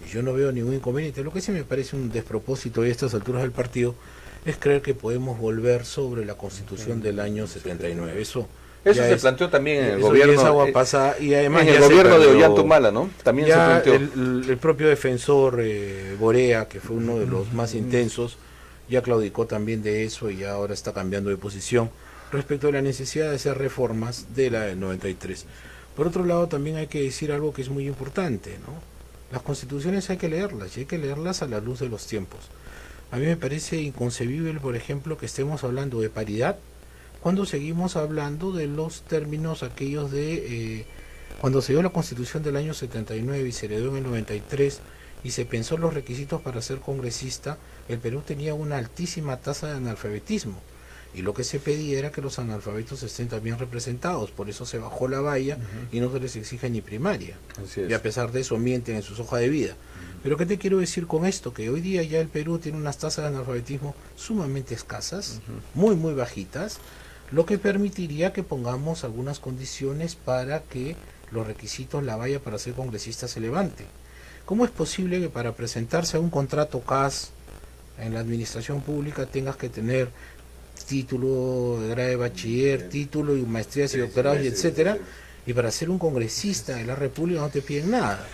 y yo no veo ningún inconveniente. Lo que sí me parece un despropósito a estas alturas del partido es creer que podemos volver sobre la Constitución del año 79. Eso se planteó también en el gobierno. Agua pasada, y además en el gobierno de Ollanta Humala, ¿no? También se planteó. El propio defensor Borea, que fue uno de los más intensos, ya claudicó también de eso y ahora está cambiando de posición respecto a la necesidad de hacer reformas de la del 93. Por otro lado, también hay que decir algo que es muy importante, ¿no? Las constituciones hay que leerlas, y hay que leerlas a la luz de los tiempos. A mí me parece inconcebible, por ejemplo, que estemos hablando de paridad cuando seguimos hablando de los términos aquellos de... cuando se dio la Constitución del año 79 y se heredó en el 93 y se pensó los requisitos para ser congresista, el Perú tenía una altísima tasa de analfabetismo. Y lo que se pedía era que los analfabetos estén también representados, por eso se bajó la valla y no se les exige ni primaria. Y a pesar de eso mienten en sus hojas de vida. Pero ¿qué te quiero decir con esto? Que hoy día ya el Perú tiene unas tasas de analfabetismo sumamente escasas, muy bajitas, lo que permitiría que pongamos algunas condiciones para que los requisitos, la valla para ser congresista se levante. ¿Cómo es posible que para presentarse a un contrato CAS en la administración pública tengas que tener título de grado de bachiller, título y maestrías y doctorados y etcétera, y para ser un congresista de la República no te piden nada?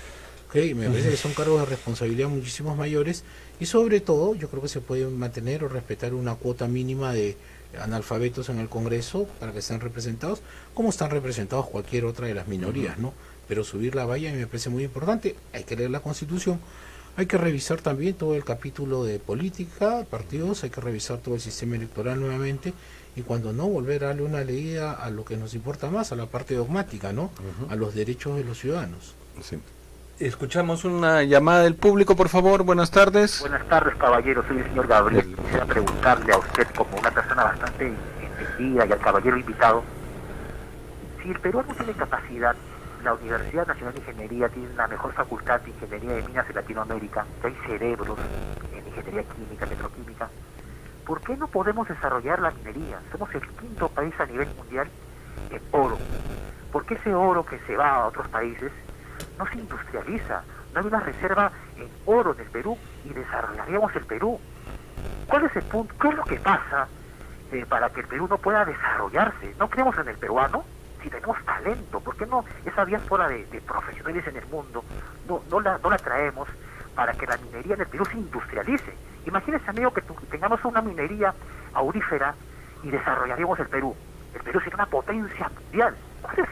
¿okay? Me parece que son cargos de responsabilidad muchísimos mayores y sobre todo yo creo que se puede mantener o respetar una cuota mínima de analfabetos en el Congreso para que estén representados, como están representados cualquier otra de las minorías, ¿no? Pero subir la valla me parece muy importante. Hay que leer la Constitución, hay que revisar también todo el capítulo de política, partidos, hay que revisar todo el sistema electoral nuevamente y cuando no, volver a darle una leída a lo que nos importa más, a la parte dogmática, ¿no? A los derechos de los ciudadanos. Sí. Escuchamos una llamada del público, por favor. Buenas tardes. Buenas tardes, caballero. Soy el señor Gabriel. Quisiera preguntarle a usted, como una persona bastante entendida, y al caballero invitado, si el Perú no tiene capacidad, la Universidad Nacional de Ingeniería tiene la mejor facultad de ingeniería de minas en Latinoamérica, que hay cerebros en ingeniería química, petroquímica, ¿por qué no podemos desarrollar la minería? Somos el 5º país a nivel mundial en oro. ¿Por qué ese oro que se va a otros países no se industrializa? No hay una reserva en oro en el Perú y desarrollaríamos el Perú. ¿Cuál es el punto? ¿Qué es lo que pasa para que el Perú no pueda desarrollarse? ¿No creemos en el peruano? Si tenemos talento, ¿por qué no esa diáspora de profesionales en el mundo no la traemos para que la minería en el Perú se industrialice? Imagínese, amigo, que tengamos una minería aurífera y desarrollaríamos el Perú. El Perú sería una potencia mundial. ¿Cuál es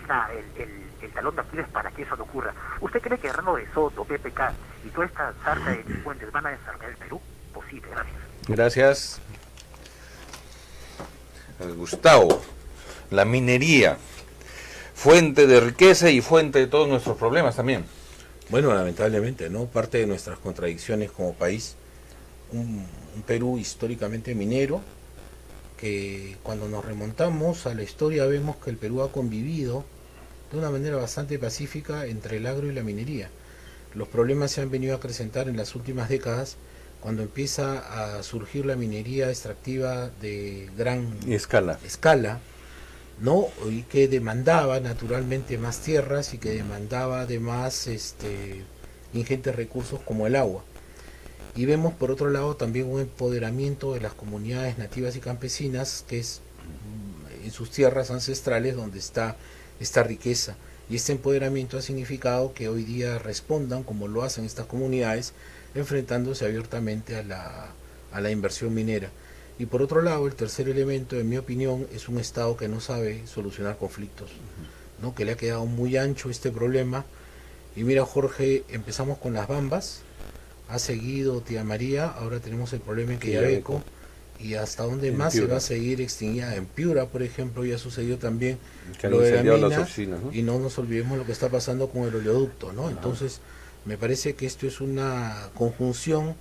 el talón de Aquiles para que eso no ocurra? ¿Usted cree que Hernando de Soto, PPK y toda esta sarta de delincuentes van a desarrollar el Perú? Posible, gracias. Gracias. Gustavo, la minería, fuente de riqueza y fuente de todos nuestros problemas también. Bueno, lamentablemente, ¿no? Parte de nuestras contradicciones como país, un Perú históricamente minero, que cuando nos remontamos a la historia vemos que el Perú ha convivido de una manera bastante pacífica entre el agro y la minería. Los problemas se han venido a acrecentar en las últimas décadas cuando empieza a surgir la minería extractiva de gran escala, ¿no? Y que demandaba naturalmente más tierras y que demandaba además ingentes recursos como el agua. Y vemos por otro lado también un empoderamiento de las comunidades nativas y campesinas, que es en sus tierras ancestrales donde está esta riqueza. Y este empoderamiento ha significado que hoy día respondan, como lo hacen estas comunidades, enfrentándose abiertamente a la inversión minera. Y por otro lado, el tercer elemento, en mi opinión, es un Estado que no sabe solucionar conflictos, ¿no? Que le ha quedado muy ancho este problema. Y mira, Jorge, empezamos con las Bambas, ha seguido Tía María, ahora tenemos el problema en Quillabeco, y hasta dónde más se va a seguir extinguida. En Piura, por ejemplo, ya sucedió también lo de la mina, ¿no? Y no nos olvidemos lo que está pasando con el oleoducto, ¿no? Entonces, me parece que esto es una conjunción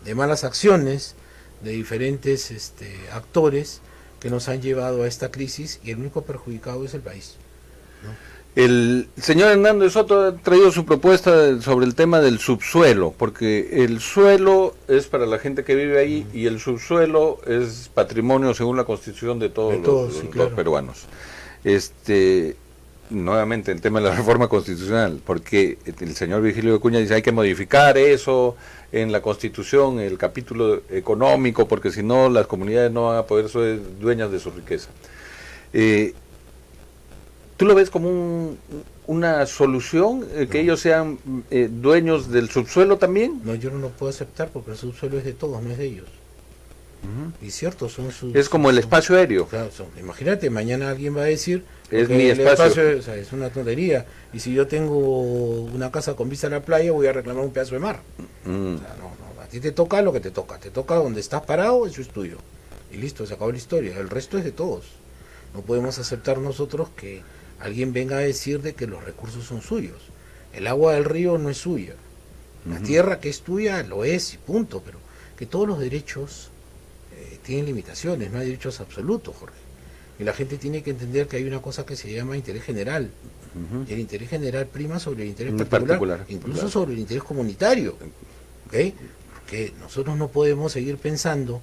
de malas acciones de diferentes actores que nos han llevado a esta crisis, y el único perjudicado es el país, ¿no? El señor Hernández Soto ha traído su propuesta sobre el tema del subsuelo, porque el suelo es para la gente que vive ahí y el subsuelo es patrimonio según la Constitución de todos los peruanos. Nuevamente el tema de la reforma constitucional, porque el señor Virgilio Vicuña dice hay que modificar eso en la Constitución, el capítulo económico, porque si no las comunidades no van a poder ser dueñas de su riqueza. ¿Tú lo ves como una solución, que ellos sean dueños del subsuelo también? No, yo no lo puedo aceptar porque el subsuelo es de todos, no es de ellos. Y cierto, son sus... Es como el espacio aéreo. Claro, imagínate, mañana alguien va a decir... Es mi espacio. O sea, es una tontería. Y si yo tengo una casa con vista a la playa, voy a reclamar un pedazo de mar. O sea, no, a ti te toca lo que te toca. Te toca donde estás parado, eso es tuyo. Y listo, se acabó la historia. El resto es de todos. No podemos aceptar nosotros que alguien venga a decir de que los recursos son suyos. El agua del río no es suya. La tierra que es tuya lo es y punto. Pero que todos los derechos tienen limitaciones, no hay derechos absolutos, Jorge. Y la gente tiene que entender que hay una cosa que se llama interés general. Y el interés general prima sobre el interés particular, incluso sobre el interés comunitario. ¿Okay? Porque nosotros no podemos seguir pensando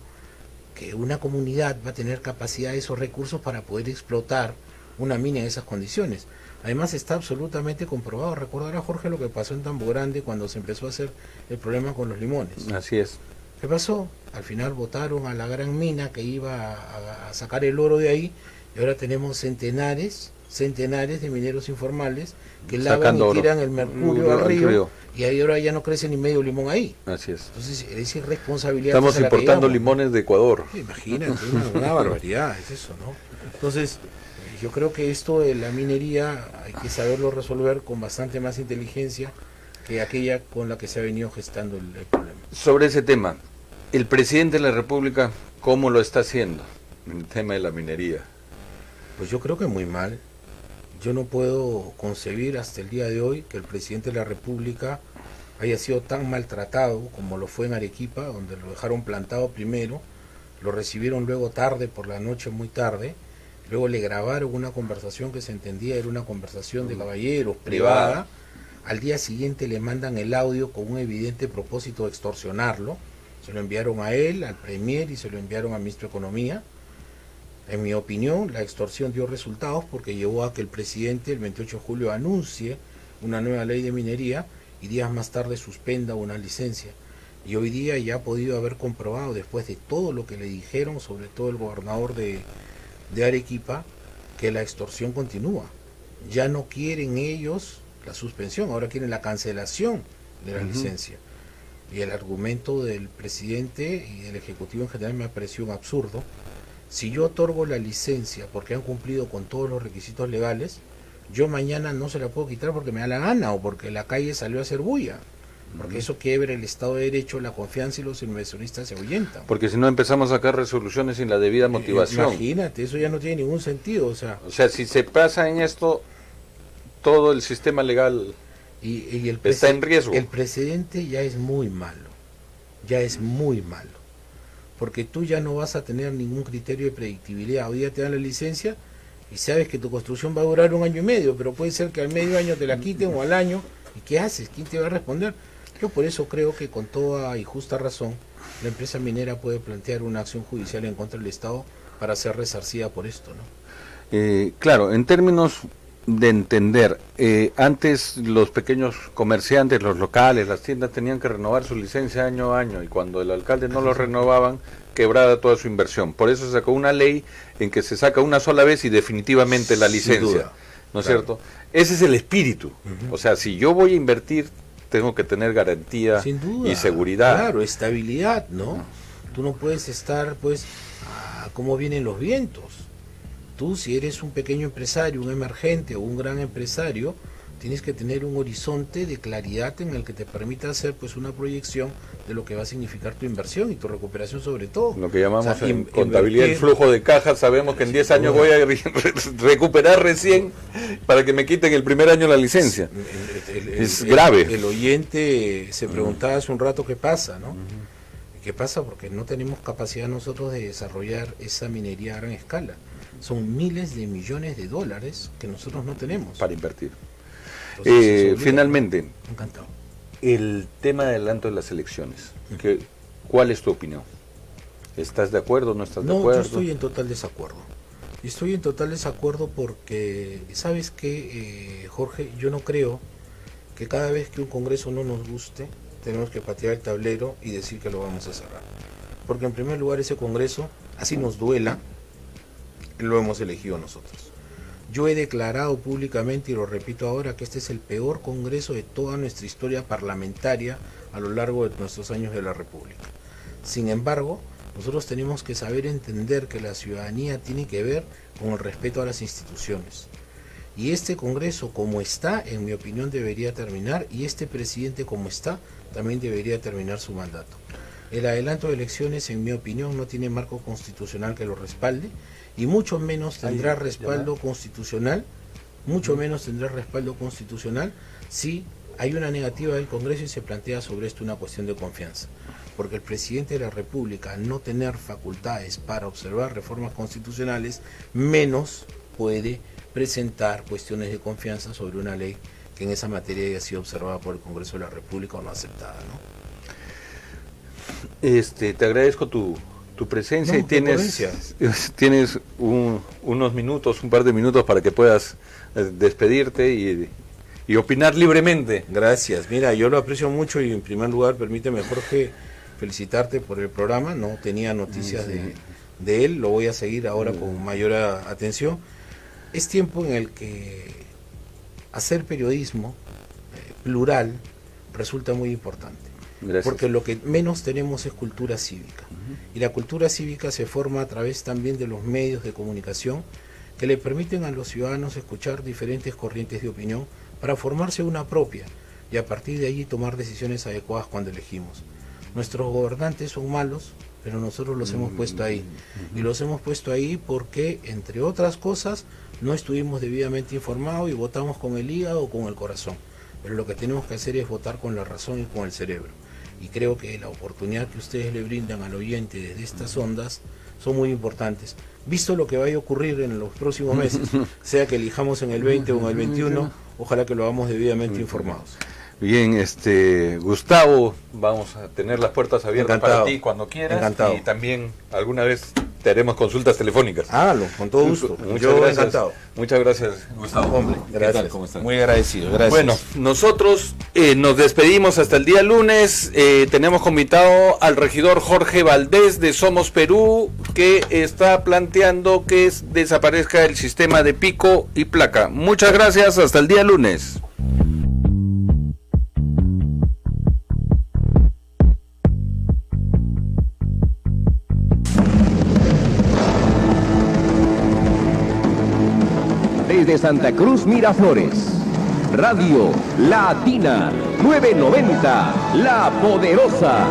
que una comunidad va a tener capacidades o recursos para poder explotar una mina en esas condiciones. Además está absolutamente comprobado. Recordará, Jorge, lo que pasó en Tambo Grande cuando se empezó a hacer el problema con los limones. Así es. ¿Qué pasó? Al final votaron a la gran mina que iba a sacar el oro de ahí, y ahora tenemos centenares centenares de mineros informales que lavan y tiran el mercurio al río, y ahí ahora ya no crece ni medio limón ahí. Así es. Entonces es irresponsabilidad. Estamos importando limones de Ecuador. Imagínate, una barbaridad es eso, ¿no? Entonces yo creo que esto de la minería hay que saberlo resolver con bastante más inteligencia que aquella con la que se ha venido gestando el problema. Sobre ese tema, el presidente de la República, ¿cómo lo está haciendo en el tema de la minería? Pues yo creo que muy mal. Yo no puedo concebir hasta el día de hoy que el presidente de la República haya sido tan maltratado como lo fue en Arequipa, donde lo dejaron plantado primero, lo recibieron luego tarde por la noche, muy tarde, luego le grabaron una conversación que se entendía era una conversación de caballeros, privada. Al día siguiente le mandan el audio con un evidente propósito de extorsionarlo. Se lo enviaron a él, al Premier, y se lo enviaron al Ministro de Economía. En mi opinión, la extorsión dio resultados porque llevó a que el presidente el 28 de julio anuncie una nueva ley de minería y días más tarde suspenda una licencia. Y hoy día ya ha podido haber comprobado, después de todo lo que le dijeron, sobre todo el gobernador de Arequipa, que la extorsión continúa. Ya no quieren ellos la suspensión, ahora quieren la cancelación de la licencia. Y el argumento del presidente y del Ejecutivo en general me ha parecido un absurdo. Si yo otorgo la licencia porque han cumplido con todos los requisitos legales, yo mañana no se la puedo quitar porque me da la gana o porque la calle salió a hacer bulla. Porque eso quiebra el Estado de Derecho, la confianza, y los inversionistas se ahuyentan. Porque si no empezamos a sacar resoluciones sin la debida motivación. Imagínate, eso ya no tiene ningún sentido. O sea, si se pasa en esto, todo el sistema legal y el está en riesgo. El precedente ya es muy malo. Ya es muy malo. Porque tú ya no vas a tener ningún criterio de predictibilidad. Hoy día te dan la licencia y sabes que tu construcción va a durar 1 año y medio, pero puede ser que al medio año te la quiten o al año. ¿Y qué haces? ¿Quién te va a responder? Yo por eso creo que con toda y justa razón la empresa minera puede plantear una acción judicial en contra del Estado para ser resarcida por esto, ¿no? Claro, en términos de entender, antes los pequeños comerciantes, los locales, las tiendas tenían que renovar su licencia año a año, y cuando el alcalde no lo renovaban, quebrada toda su inversión. Por eso se sacó una ley en que se saca una sola vez y definitivamente la licencia, ¿no es cierto? Ese es el espíritu. O sea, si yo voy a invertir, tengo que tener garantía y seguridad. Claro, estabilidad, ¿no? Tú no puedes estar, pues, como vienen los vientos. Tú, si eres un pequeño empresario, un emergente o un gran empresario, tienes que tener un horizonte de claridad en el que te permita hacer, pues, una proyección de lo que va a significar tu inversión y tu recuperación, sobre todo. Lo que llamamos en contabilidad el flujo de caja. Sabemos que en 10 años voy a recuperar recién para que me quiten el primer año la licencia. Es grave. El oyente se preguntaba hace un rato qué pasa, ¿no? ¿Qué pasa? Porque no tenemos capacidad nosotros de desarrollar esa minería a gran escala. Son miles de millones de dólares que nosotros no tenemos para invertir. Entonces, finalmente, encantado. El tema del adelanto de las elecciones. ¿Cuál es tu opinión? ¿Estás de acuerdo o no estás de acuerdo? No, yo estoy en total desacuerdo. Estoy en total desacuerdo porque, ¿sabes qué, Jorge? Yo no creo que cada vez que un congreso no nos guste, tenemos que patear el tablero y decir que lo vamos a cerrar. Porque en primer lugar ese congreso, así nos duela, lo hemos elegido nosotros. Yo he declarado públicamente, y lo repito ahora, que este es el peor congreso de toda nuestra historia parlamentaria a lo largo de nuestros años de la República. Sin embargo, nosotros tenemos que saber entender que la ciudadanía tiene que ver con el respeto a las instituciones. Y este congreso, como está, en mi opinión, debería terminar, y este presidente, como está, también debería terminar su mandato. El adelanto de elecciones, en mi opinión, no tiene marco constitucional que lo respalde, y mucho menos tendrá respaldo constitucional, si hay una negativa del Congreso y se plantea sobre esto una cuestión de confianza. Porque el presidente de la República, al no tener facultades para observar reformas constitucionales, menos puede presentar cuestiones de confianza sobre una ley que en esa materia haya sido observada por el Congreso de la República o no aceptada, ¿no? Te agradezco tu presencia, y tienes unos minutos, un par de minutos para que puedas despedirte y opinar libremente. Gracias, mira, yo lo aprecio mucho, y en primer lugar permíteme, Jorge, felicitarte por el programa. No tenía noticias de él, lo voy a seguir ahora con mayor atención. es tiempo en el que hacer periodismo plural resulta muy importante. Gracias. Porque lo que menos tenemos es cultura cívica. Y la cultura cívica se forma a través también de los medios de comunicación que le permiten a los ciudadanos escuchar diferentes corrientes de opinión para formarse una propia y a partir de allí tomar decisiones adecuadas cuando elegimos. Nuestros gobernantes son malos, pero nosotros los hemos puesto ahí. Y los hemos puesto ahí porque, entre otras cosas, no estuvimos debidamente informados y votamos con el hígado o con el corazón. Pero lo que tenemos que hacer es votar con la razón y con el cerebro. Y creo que la oportunidad que ustedes le brindan al oyente desde estas ondas son muy importantes. Visto lo que vaya a ocurrir en los próximos meses, sea que elijamos en el 20 o en el 21, ojalá que lo hagamos debidamente informados. Bien, Gustavo, vamos a tener las puertas abiertas para ti cuando quieras. Encantado. Y también alguna vez te haremos consultas telefónicas. Hágalo, con todo gusto. Muchas gracias. Encantado. Muchas gracias, Gustavo. Hombre, gracias. ¿Qué tal? ¿Cómo estás? Muy agradecido, gracias. Bueno, nosotros nos despedimos hasta el día lunes. Tenemos como invitado al regidor Jorge Valdés de Somos Perú, que está planteando que desaparezca el sistema de pico y placa. Muchas gracias, hasta el día lunes. Desde Santa Cruz Miraflores, Radio Latina 990, La Poderosa.